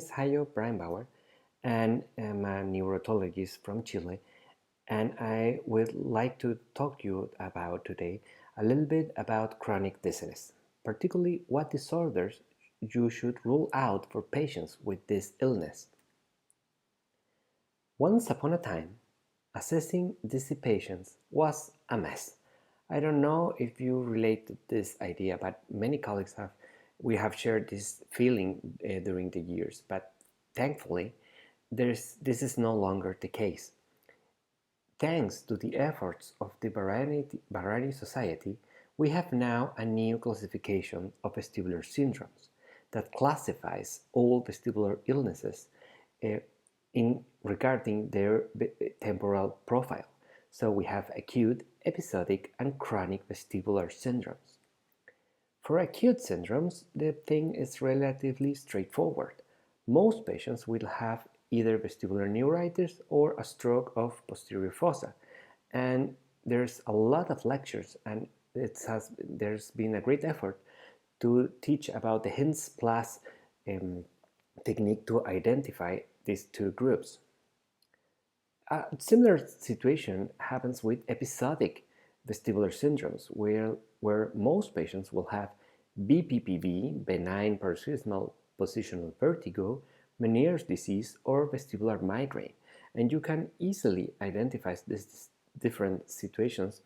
is Hayo Breinbauer, and I'm a neurologist from Chile. And I would like to talk to you about today a little bit about chronic dizziness, particularly what disorders you should rule out for patients with this illness. Once upon a time, assessing dizzy patients was a mess. I don't know if you relate to this idea, but many colleagues have shared this feeling during the years. But thankfully, this is no longer the case. Thanks to the efforts of the Variety Society, we have now a new classification of vestibular syndromes that classifies all vestibular illnesses uh, in regarding their temporal profile. So we have acute, episodic, and chronic vestibular syndromes. For acute syndromes, the thing is relatively straightforward. Most patients will have either vestibular neuritis or a stroke of posterior fossa, and there's a lot of lectures, and there's been a great effort to teach about the Hints plus technique to identify these two groups. A similar situation happens with episodic vestibular syndromes, where most patients will have BPPV, benign paroxysmal positional vertigo, Meniere's disease, or vestibular migraine. And you can easily identify these different situations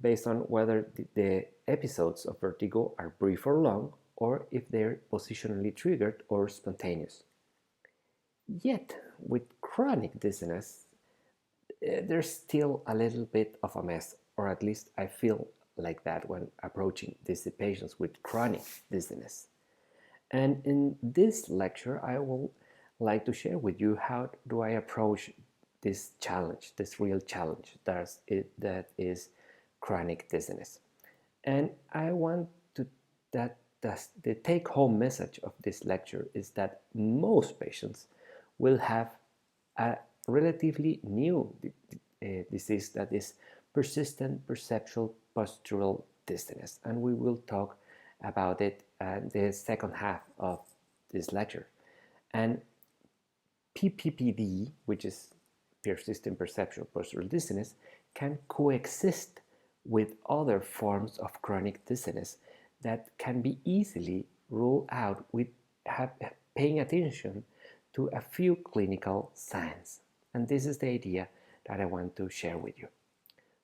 based on whether the episodes of vertigo are brief or long, or if they're positionally triggered or spontaneous. Yet, with chronic dizziness, there's still a little bit of a mess, or at least I feel like that when approaching dizzy patients with chronic dizziness. And in this lecture, I will like to share with you how do I approach this challenge, this real challenge that is chronic dizziness. And I want to that the take-home message of this lecture is that most patients will have a relatively new disease that is persistent perceptual postural dizziness, and we will talk about it in the second half of this lecture. And PPPD, which is persistent perceptual postural dizziness, can coexist with other forms of chronic dizziness that can be easily ruled out with paying attention to a few clinical signs. And this is the idea that I want to share with you.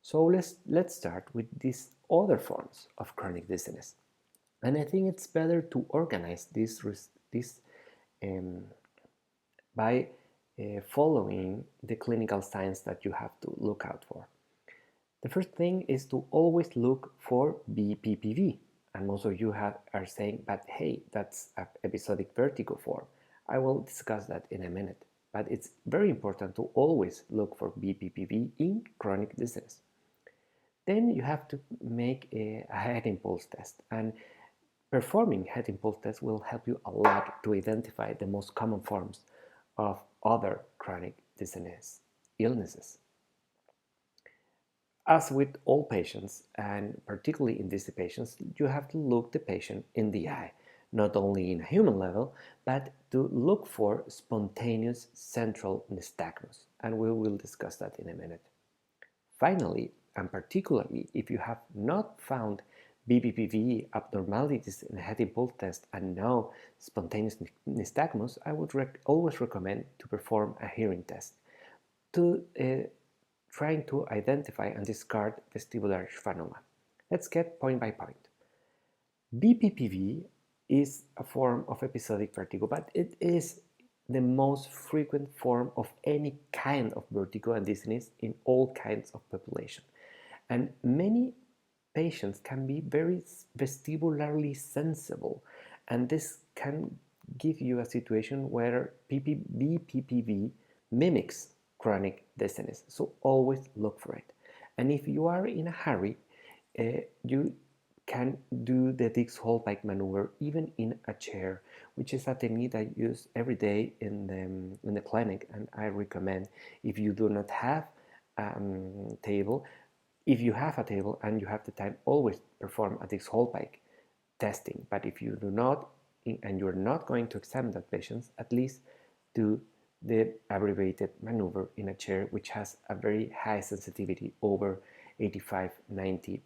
So let's start with these other forms of chronic dizziness. And I think it's better to organize this by following the clinical signs that you have to look out for. The first thing is to always look for BPPV. And most of you are saying, but hey, that's an episodic vertigo form. I will discuss that in a minute. But it's very important to always look for BPPV in chronic dizziness. Then you have to make a head impulse test. And performing head impulse tests will help you a lot to identify the most common forms of other chronic dizziness illnesses. As with all patients, and particularly in dizzy patients, you have to look the patient in the eye, not only in a human level, but to look for spontaneous central nystagmus, and we will discuss that in a minute. Finally, and particularly if you have not found BPPV abnormalities in a head impulse test and no spontaneous nystagmus, I would always recommend to perform a hearing test to trying to identify and discard vestibular schwannoma. Let's get point by point. BPPV is a form of episodic vertigo, but it is the most frequent form of any kind of vertigo and dizziness in all kinds of population. And many patients can be very vestibularly sensible, and this can give you a situation where BPPV mimics chronic dizziness. So always look for it. And if you are in a hurry, you can do the Dix-Hallpike maneuver even in a chair, which is a technique I use every day in the clinic, and I recommend if you do not have a table. If you have a table and you have the time, always perform a Dix-Hallpike testing. But if you do not, and you're not going to examine that patient, at least do the abbreviated maneuver in a chair which has a very high sensitivity, over 85–90%.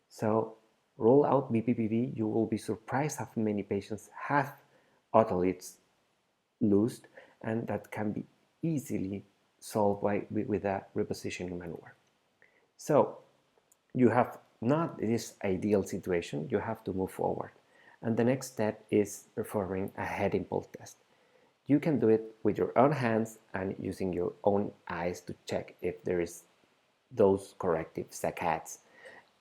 So roll out BPPV. You will be surprised how many patients have otoliths loosed, and that can be easily solved with a repositioning maneuver. So you have not this ideal situation, you have to move forward. And the next step is performing a head impulse test. You can do it with your own hands and using your own eyes to check if there is those corrective saccades.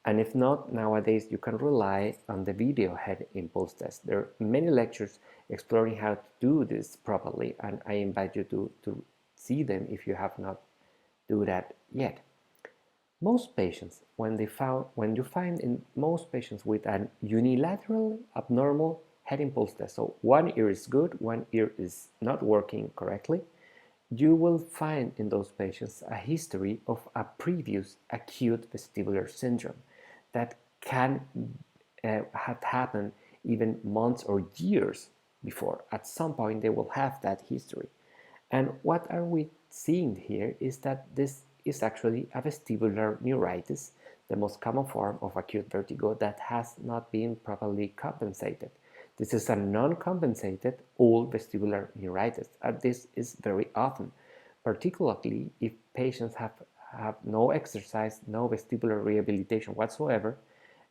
And if not, nowadays you can rely on the video head impulse test. There are many lectures exploring how to do this properly, and I invite you to see them if you have not do that yet. Most patients, when you find in most patients with an unilateral abnormal head impulse test, so one ear is good, one ear is not working correctly, you will find in those patients a history of a previous acute vestibular syndrome that can have happened even months or years before. At some point, they will have that history. And what are we seeing here is that this is actually a vestibular neuritis, the most common form of acute vertigo that has not been properly compensated. This is a non-compensated old vestibular neuritis, and this is very often, particularly if patients have no exercise, no vestibular rehabilitation whatsoever.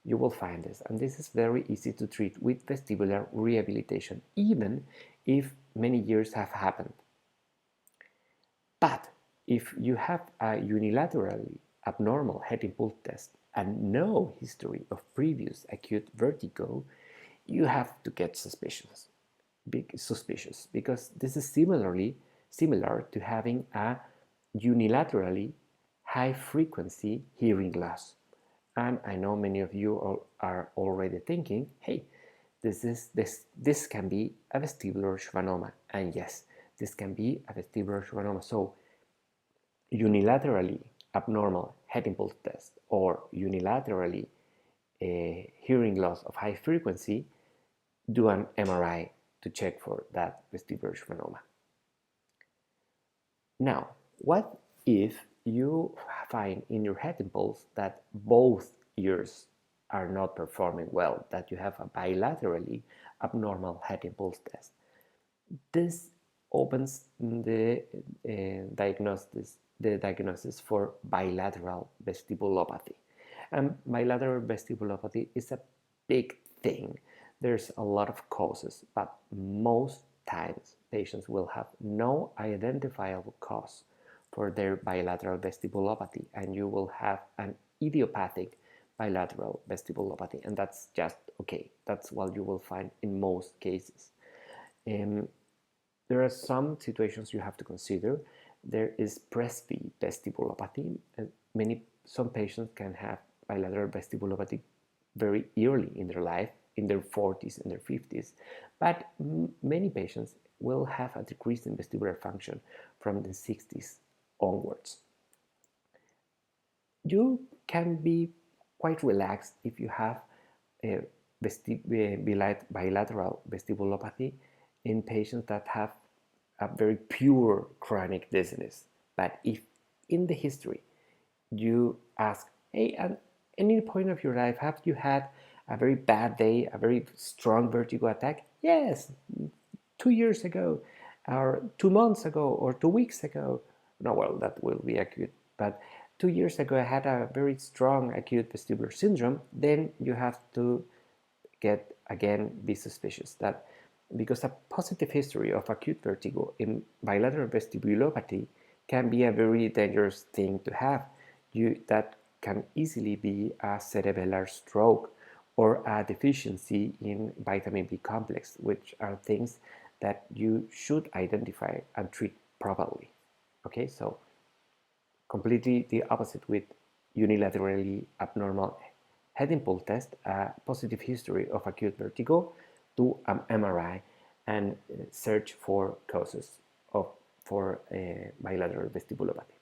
You will find this, and this is very easy to treat with vestibular rehabilitation, even if many years have happened. But if you have a unilaterally abnormal head impulse test and no history of previous acute vertigo, you have to get suspicious because this is similar to having a unilaterally high frequency hearing loss. And I know many of you are already thinking, hey, this can be a vestibular schwannoma. And yes, this can be a vestibular schwannoma. So unilaterally abnormal head impulse test or unilaterally hearing loss of high frequency, do an MRI to check for that vestibular schwannoma. Now, what if you find in your head impulse that both ears are not performing well, that you have a bilaterally abnormal head impulse test? This opens the diagnosis for bilateral vestibulopathy. And bilateral vestibulopathy is a big thing. There's a lot of causes, but most times patients will have no identifiable cause for their bilateral vestibulopathy, and you will have an idiopathic bilateral vestibulopathy, and that's just okay. That's what you will find in most cases. There are some situations you have to consider. There is Presby vestibulopathy. Some patients can have bilateral vestibulopathy very early in their life, in their 40s and their 50s, but many patients will have a decrease in vestibular function from the 60s onwards. You can be quite relaxed if you have a bilateral vestibulopathy in patients that have a very pure chronic dizziness. But if in the history you ask, hey, at any point of your life, have you had a very bad day, a very strong vertigo attack? Yes, 2 years ago, or 2 months ago, or 2 weeks ago. No, well, that will be acute. But 2 years ago, I had a very strong acute vestibular syndrome. Then you have to be suspicious that because a positive history of acute vertigo in bilateral vestibulopathy can be a very dangerous thing to have. That can easily be a cerebellar stroke or a deficiency in vitamin B complex, which are things that you should identify and treat properly. Okay, so completely the opposite with unilaterally abnormal head impulse test, a positive history of acute vertigo, do an MRI and search for causes for bilateral vestibulopathy.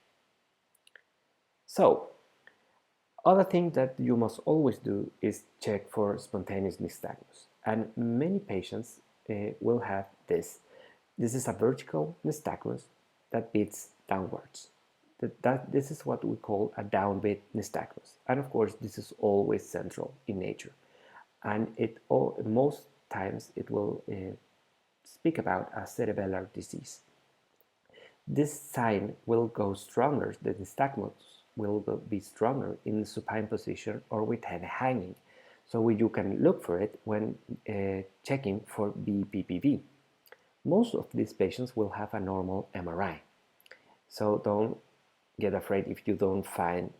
So, other thing that you must always do is check for spontaneous misdiagnosis. and many patients will have this. This is a vertical nystagmus that beats downwards. This is what we call a downbeat nystagmus. And of course, this is always central in nature. And most times it will speak about a cerebellar disease. This sign will go stronger, the nystagmus will be stronger in supine position or with head hanging. So you can look for it when checking for BPPV. Most of these patients will have a normal MRI. So don't get afraid if you don't find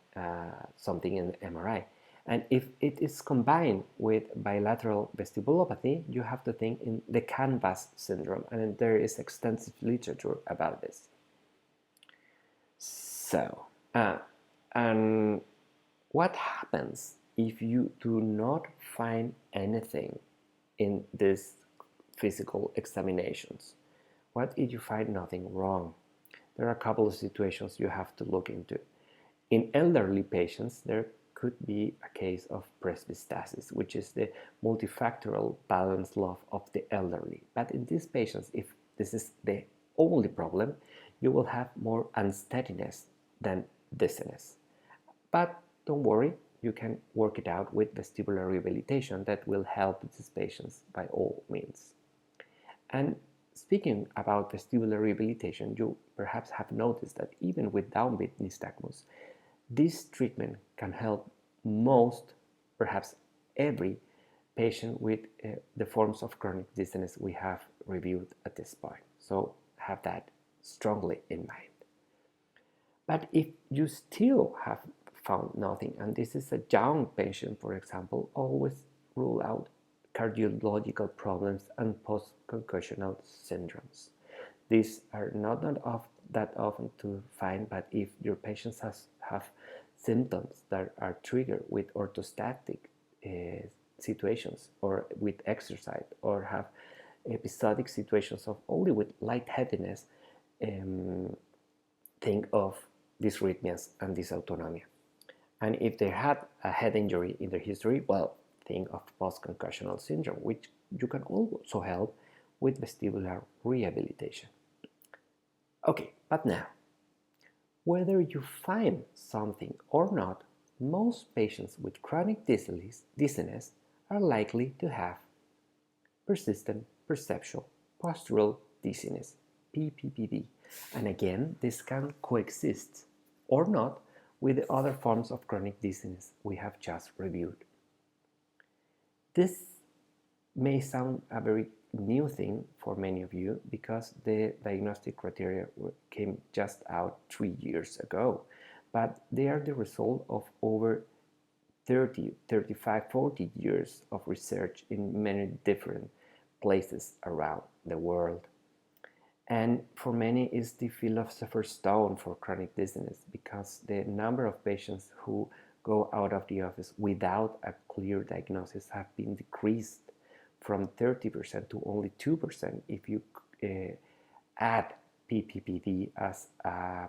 something in the MRI. And if it is combined with bilateral vestibulopathy, you have to think in the canvas syndrome, and there is extensive literature about this. So, and what happens if you do not find anything in these physical examinations? What if you find nothing wrong? There are a couple of situations you have to look into. In elderly patients, there could be a case of presbystasis, which is the multifactorial balance loss of the elderly. But in these patients, if this is the only problem, you will have more unsteadiness than dizziness. But don't worry, you can work it out with vestibular rehabilitation that will help these patients by all means. And speaking about vestibular rehabilitation, you perhaps have noticed that even with downbeat nystagmus, this treatment can help most, perhaps every, patient with the forms of chronic dizziness we have reviewed at this point. So have that strongly in mind. But if you still have found nothing, and this is a young patient, for example, always rule out cardiological problems and post-concussional syndromes. These are not that often to find, but if your patients have symptoms that are triggered with orthostatic situations or with exercise, or have episodic situations of only with lightheadedness, think of dysrhythmias and dysautonomia. And if they had a head injury in their history, well, think of post-concussional syndrome, which you can also help with vestibular rehabilitation. Okay, but now, whether you find something or not, most patients with chronic dizziness are likely to have persistent perceptual postural dizziness, PPPD. And again, this can coexist or not with the other forms of chronic dizziness we have just reviewed. This may sound a very new thing for many of you because the diagnostic criteria came just out 3 years ago, but they are the result of over 30, 35, 40 years of research in many different places around the world. And for many, it's the philosopher's stone for chronic dizziness because the number of patients who go out of the office without a clear diagnosis have been decreased from 30% to only 2% if you add PPPD as a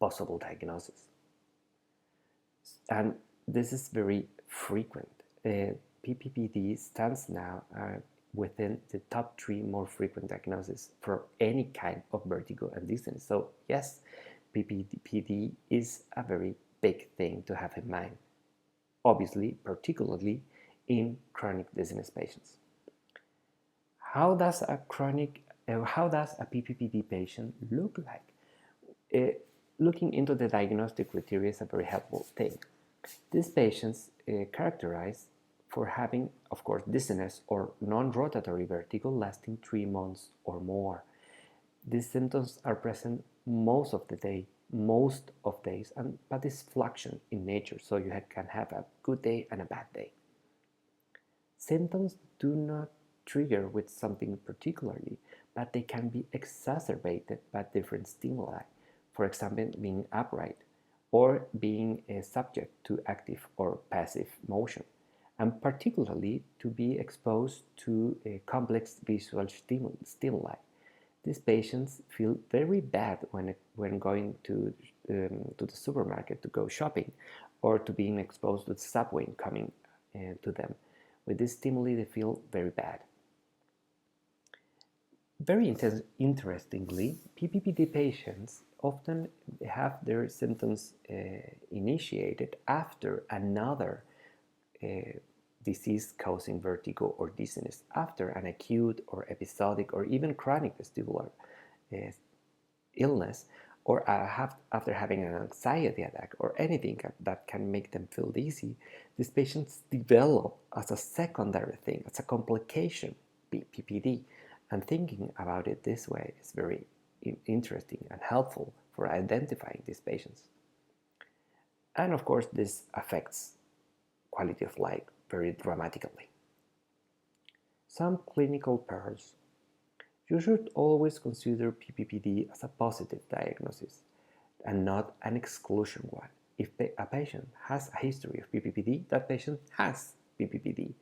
possible diagnosis. And this is very frequent. PPPD stands now within the top 3 more frequent diagnoses for any kind of vertigo and dizziness. So yes, PPPD is a very big thing to have in mind, obviously, particularly in chronic dizziness patients. How does a PPPD patient look like? Looking into the diagnostic criteria is a very helpful thing. These patients characterized for having, of course, dizziness or non-rotatory vertigo lasting 3 months or more. These symptoms are present most of days, but it's fluctuant in nature, so you can have a good day and a bad day. Symptoms do not trigger with something particularly, but they can be exacerbated by different stimuli, for example, being upright or being subject to active or passive motion, and particularly to be exposed to a complex visual stimuli. These patients feel very bad when going to the supermarket to go shopping, or to being exposed to the subway coming to them, With this stimuli, they feel very bad. Very interestingly, PPPD patients often have their symptoms initiated after another disease causing vertigo or dizziness, after an acute or episodic or even chronic vestibular illness, or after having an anxiety attack or anything that can make them feel dizzy. These patients develop as a secondary thing, as a complication, PPD. And thinking about it this way is very interesting and helpful for identifying these patients. And of course, this affects quality of life very dramatically. Some clinical pearls. You should always consider PPPD as a positive diagnosis and not an exclusion one. If a patient has a history of PPPD, that patient has PPPD.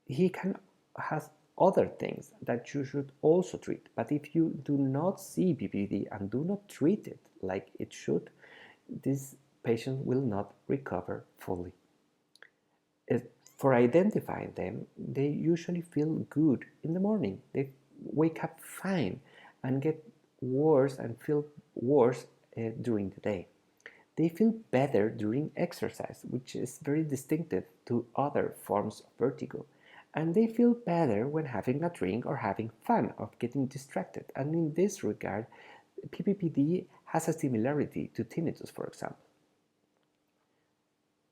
He can has other things that you should also treat. But if you do not see PPPD and do not treat it like it should, this patient will not recover fully. For identifying them, they usually feel good in the morning. They wake up fine and get worse and feel worse during the day. They feel better during exercise, which is very distinctive to other forms of vertigo. And they feel better when having a drink or having fun, of getting distracted. And in this regard, PPPD has a similarity to tinnitus, for example.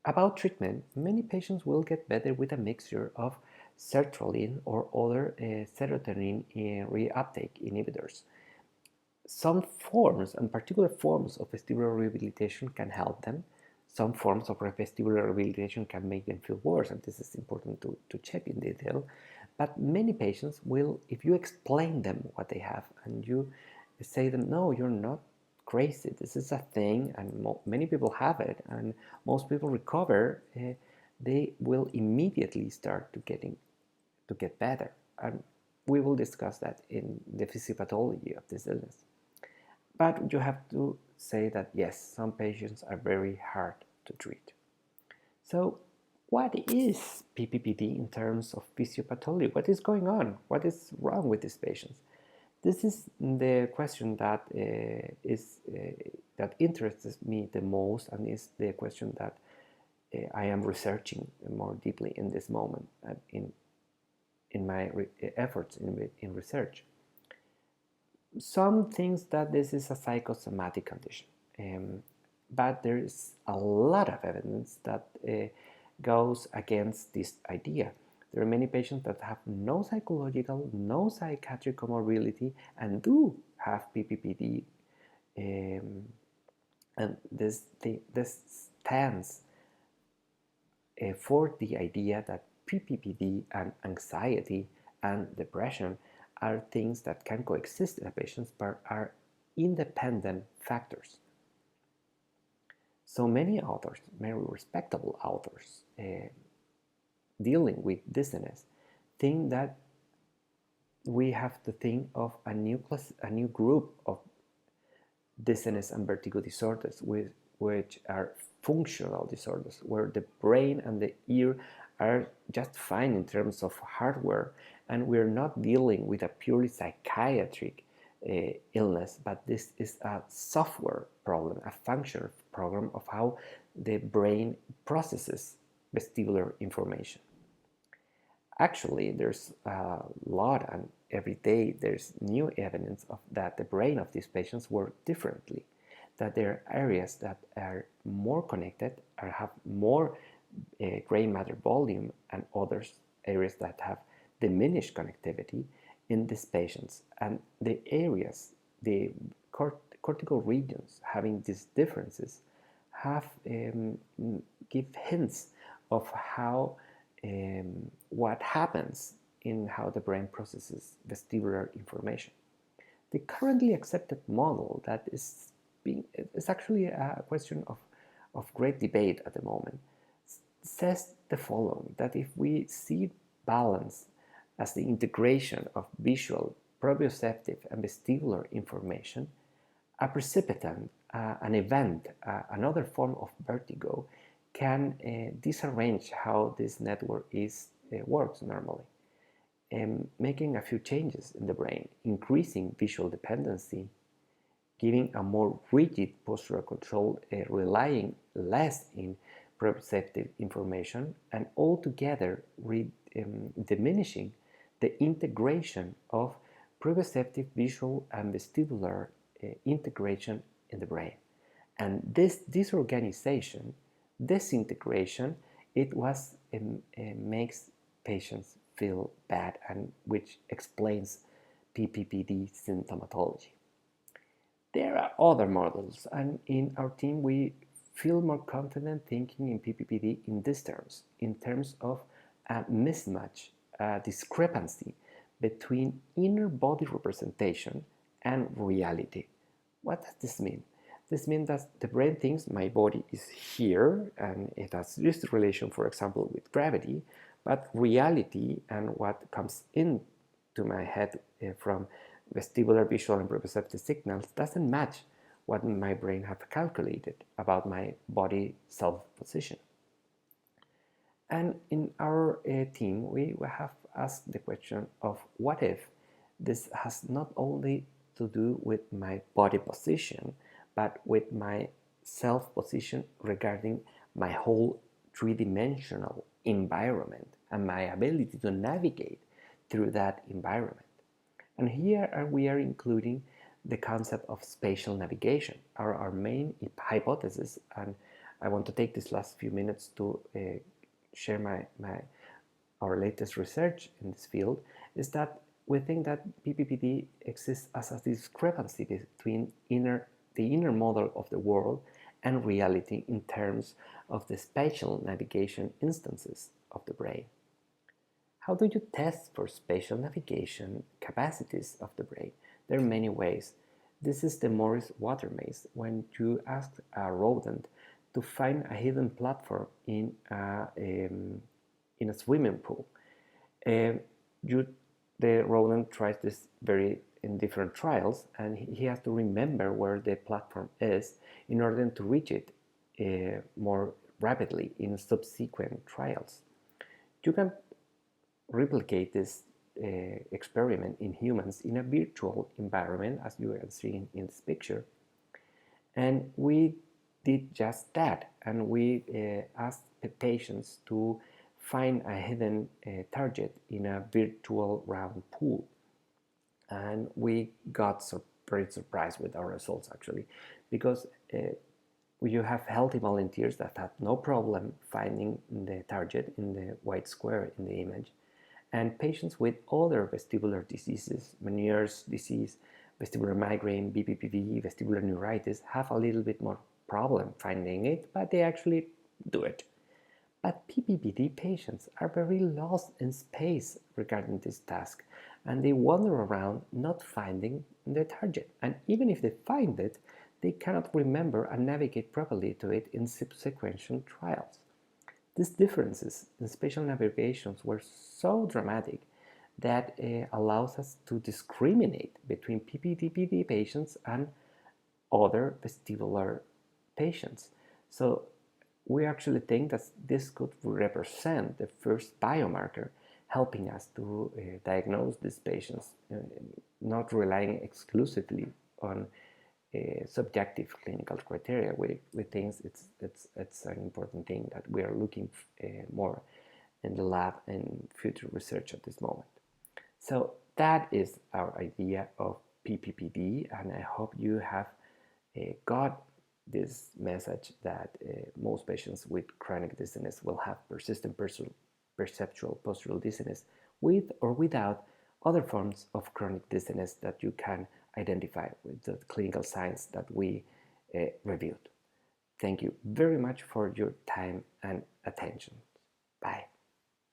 About treatment, many patients will get better with a mixture of sertraline or other serotonin reuptake inhibitors. Some forms, and particular forms of vestibular rehabilitation, can help them. Some forms of vestibular rehabilitation can make them feel worse, and this is important to check in detail. But many patients will, if you explain them what they have and you say them, no, you're not crazy, this is a thing, and many people have it, and most people recover, they will immediately start to get better. And we will discuss that in the physiopathology of this illness. But you have to say that yes, some patients are very hard to treat. So what is PPPD in terms of physiopathology? What is going on? What is wrong with these patients? This is the question that that interests me the most, and is the question that I am researching more deeply in this moment in my efforts in research. Some things that this is a psychosomatic condition, but there is a lot of evidence that goes against this idea. There are many patients that have no psychological, no psychiatric comorbidity and do have PPPD, and this stands for the idea that PPPD and anxiety and depression are things that can coexist in a patient but are independent factors. So many authors, very respectable authors, dealing with dizziness, think that we have to think of a new group of dizziness and vertigo disorders, which are functional disorders, where the brain and the ear are just fine in terms of hardware, and we're not dealing with a purely psychiatric illness, but this is a software problem, a functional problem of how the brain processes vestibular information. Actually, there's a lot, and every day there's new evidence of that the brain of these patients work differently, that there are areas that are more connected or have more gray matter volume, and others areas that have diminished connectivity in these patients. And the areas, the cortical regions having these differences have give hints of how what happens in how the brain processes vestibular information. The currently accepted model that is actually a question of great debate at the moment, says the following, that if we see balance as the integration of visual, proprioceptive, and vestibular information, a precipitant, an event, another form of vertigo, can disarrange how this network works normally, making a few changes in the brain, increasing visual dependency, giving a more rigid postural control, relying less in proprioceptive information, and altogether diminishing the integration of proprioceptive, visual, and vestibular integration in the brain. And this disorganization, disintegration, it was makes patients feel bad, and which explains PPPD symptomatology. There are other models, and in our team we feel more confident thinking in PPPD in these terms, in terms of a mismatch, a discrepancy between inner body representation and reality. What does this mean? This means that the brain thinks my body is here and it has this relation, for example, with gravity, but reality and what comes into my head from vestibular, visual, and proprioceptive signals doesn't match what my brain have calculated about my body self-position. And in our team, we have asked the question of what if this has not only to do with my body position, but with my self-position regarding my whole three-dimensional environment and my ability to navigate through that environment. And here we are including the concept of spatial navigation, our main hypothesis. And I want to take these last few minutes to share our latest research in this field, is that we think that PPPD exists as a discrepancy between the inner model of the world and reality in terms of the spatial navigation instances of the brain. How do you test for spatial navigation capacities of the brain? There are many ways. This is the Morris water maze, when you ask a rodent to find a hidden platform in a swimming pool. The rodent tries this in different trials, and he has to remember where the platform is in order to reach it more rapidly in subsequent trials. You can replicate this experiment in humans in a virtual environment, as you can see in this picture. And we did just that, and we asked the patients to find a hidden target in a virtual round pool. And we got very surprised with our results, actually, because you have healthy volunteers that had no problem finding the target in the white square in the image, and patients with other vestibular diseases, Meniere's disease, vestibular migraine, BPPV, vestibular neuritis, have a little bit more problem finding it, but they actually do it. But PPPD patients are very lost in space regarding this task, and they wander around not finding the target. And even if they find it, they cannot remember and navigate properly to it in subsequent trials. These differences in spatial navigations were so dramatic that allows us to discriminate between PPPD patients and other vestibular patients. So we actually think that this could represent the first biomarker helping us to diagnose these patients, not relying exclusively on subjective clinical criteria. We think it's an important thing that we are looking more in the lab and future research at this moment. So that is our idea of PPPD, and I hope you have got this message that most patients with chronic dizziness will have persistent perceptual postural dizziness with or without other forms of chronic dizziness that you can identify with the clinical signs that we reviewed. Thank you very much for your time and attention.